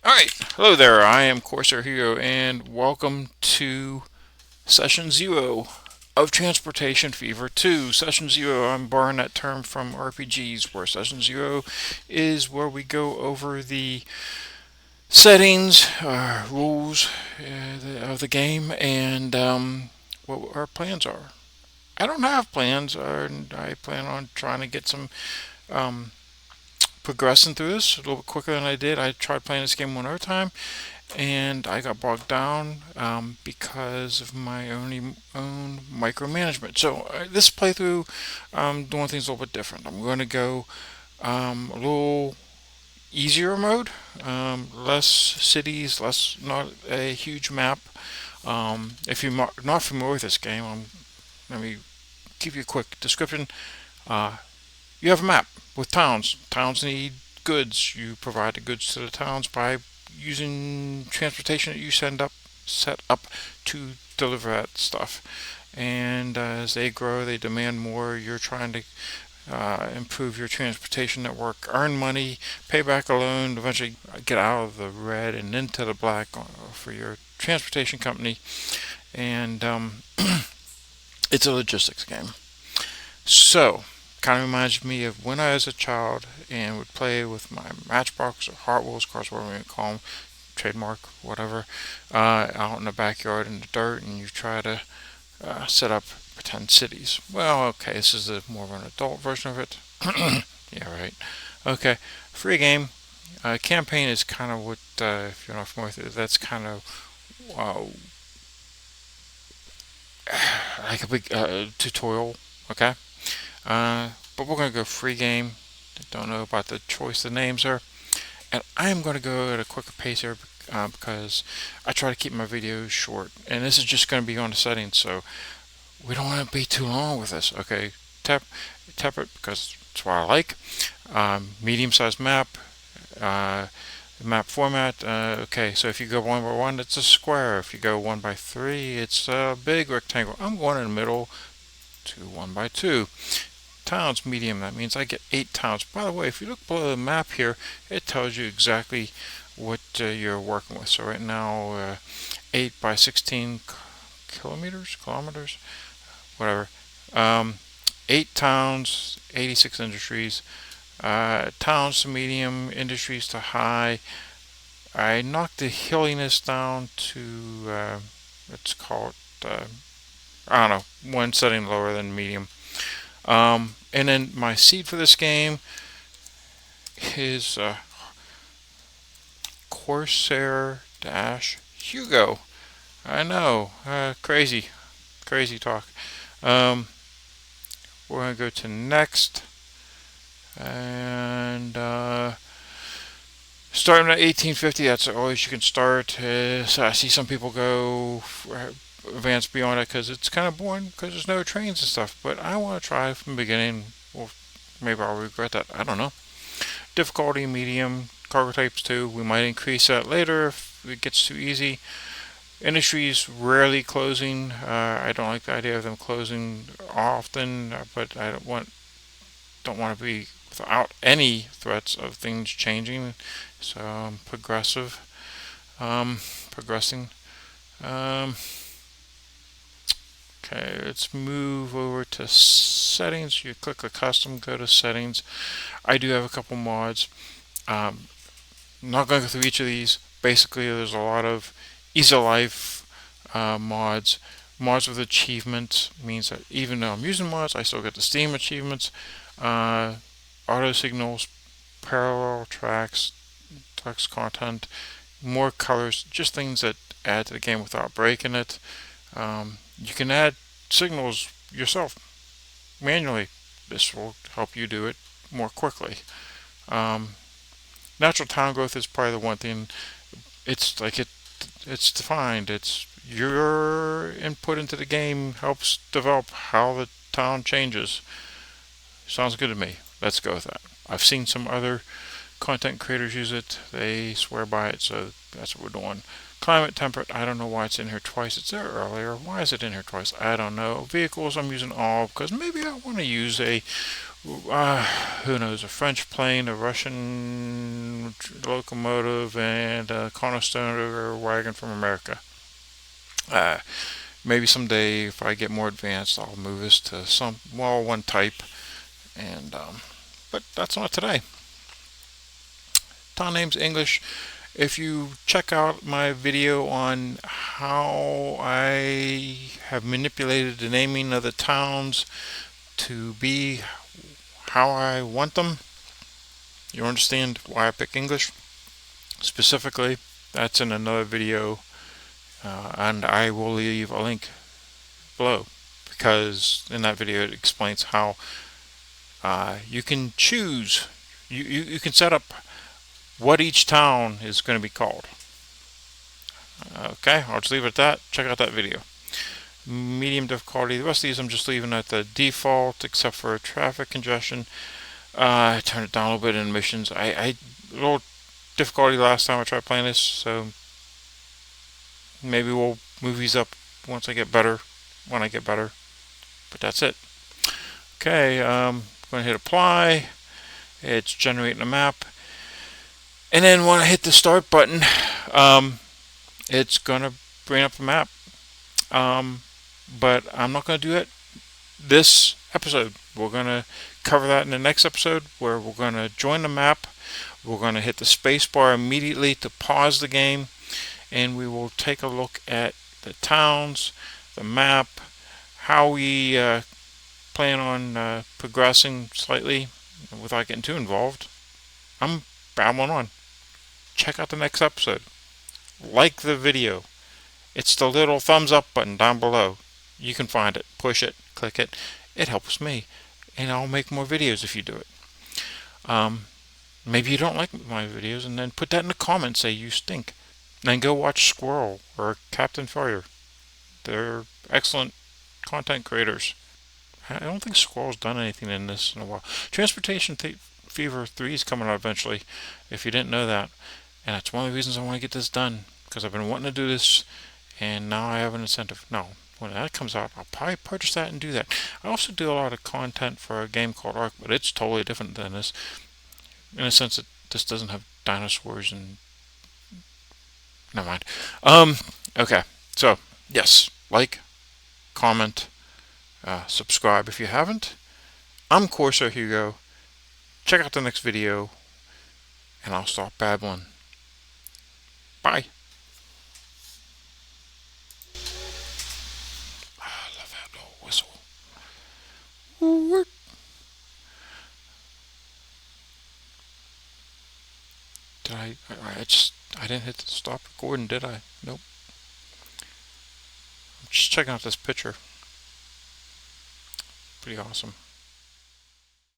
Alright, hello there, I am Corsair-Hugo and welcome to Session 0 of Transportation Fever 2. Session 0, I'm borrowing that term from RPGs, where Session 0 is where we go over the settings, rules of the game, and what our plans are. I don't have plans, I plan on trying to get some um, progressing through this a little bit quicker than I did. I tried playing this game one other time, and I got bogged down because of my own micromanagement. So this playthrough, I'm doing things a little bit different. I'm going to go a little easier mode, less cities, less not a huge map. If you're not familiar with this game, let me give you a quick description. Uh, you have a map with towns. Towns need goods. You provide the goods to the towns by using transportation that you set up to deliver that stuff. And as they grow, they demand more. You're trying to improve your transportation network, earn money, pay back a loan, eventually get out of the red and into the black for your transportation company. And it's a logistics game. So, kind of reminds me of when I was a child and would play with my Matchbox or Hot Wheels cars, whatever you call them, trademark, whatever, out in the backyard in the dirt, and you try to set up pretend cities. Well, okay, this is more of an adult version of it. Yeah, right. Okay, free game. Campaign is kind of what, if you're not familiar with it, that's kind of uh, like a big tutorial. Okay, but we're going to go free game. Don't know about the choice the names are. And I am going to go at a quicker pace here because I try to keep my videos short. And this is just going to be on the settings, so we don't want to be too long with this. Okay, tap it because it's what I like. Medium-sized map. Map format. Okay, so if you go 1 by 1, it's a square. If you go 1 by 3, it's a big rectangle. I'm going in the middle to 1 by 2. Towns medium, that means I get 8 towns. By the way, if you look below the map here, it tells you exactly what you're working with. So right now 8 by 16 kilometers, whatever. 8 towns, 86 industries. Towns to medium, industries to high. I knocked the hilliness down to let's call it I don't know, one setting lower than medium. And then my seed for this game is Corsair-Hugo. I know, crazy talk. Um, we're going to go to next. And starting at 1850, that's the earliest you can start. So I see some people go advance beyond it because it's kind of boring because there's no trains and stuff. But I want to try from the beginning. Well, maybe I'll regret that. I don't know. Difficulty medium. Cargo types too. We might increase that later if it gets too easy. Industries rarely closing. I don't like the idea of them closing often, but I don't want to be without any threats of things changing. So progressive, progressing. Um, okay, let's move over to settings. You click the custom, go to settings. I do have a couple mods. Um, not going to go through each of these. Basically, there's a lot of ease of life mods. Mods with achievements means that even though I'm using mods, I still get the Steam achievements. Uh, Auto signals, parallel tracks, text content, more colors, just things that add to the game without breaking it. You can add signals yourself manually. This will help you do it more quickly. Um, Natural town growth is probably the one thing. It's like it's defined. It's your input into the game helps develop how the town changes. Sounds good to me. Let's go with that. I've seen some other content creators use it. They swear by it, so that's what we're doing. Climate temperate, I don't know why it's in here twice. It's there earlier. Why is it in here twice? I don't know. Vehicles, I'm using all because maybe I want to use a who knows, a French plane, a Russian locomotive, and a cornerstone wagon from America. Uh, Maybe someday, if I get more advanced, I'll move this to one type, and but that's not today. Town names English. If you check out my video on how I have manipulated the naming of the towns to be how I want them, you understand why I pick English. Specifically, that's in another video, and I will leave a link below, because in that video it explains how you can choose, you can set up what each town is going to be called. Okay, I'll just leave it at that. Check out that video. Medium difficulty. The rest of these I'm just leaving at the default, except for traffic congestion. I turned it down a little bit in missions. I a little difficulty last time I tried playing this, so maybe we'll move these up once I get better, when I get better. But that's it. Okay, I'm going to hit apply. It's generating a map. And then when I hit the start button, it's going to bring up a map. But I'm not going to do it this episode. We're going to cover that in the next episode, where we're going to join the map. We're going to hit the space bar immediately to pause the game, and we will take a look at the towns, the map, how we plan on progressing slightly without getting too involved. I'm babbling on. Check out the next episode. Like the video. It's the little thumbs up button down below. You can find it. Push it. Click it. It helps me. And I'll make more videos if you do it. Maybe you don't like my videos, and then put that in the comments. Say you stink. Then go watch Squirrel or Captain Failure. They're excellent content creators. I don't think Squirrel's done anything in this in a while. Transportation Fever 3 is coming out eventually, if you didn't know that. And that's one of the reasons I want to get this done, because I've been wanting to do this, and now I have an incentive. No, when that comes out, I'll probably purchase that and do that. I also do a lot of content for a game called Ark, but it's totally different than this, in a sense that this doesn't have dinosaurs and... Never mind. Okay, so, yes, like, comment, subscribe if you haven't. I'm Corsair-Hugo. Check out the next video, and I'll stop babbling. Bye. I love that little whistle. I didn't hit the stop recording, did I? Nope. I'm just checking out this picture. Pretty awesome.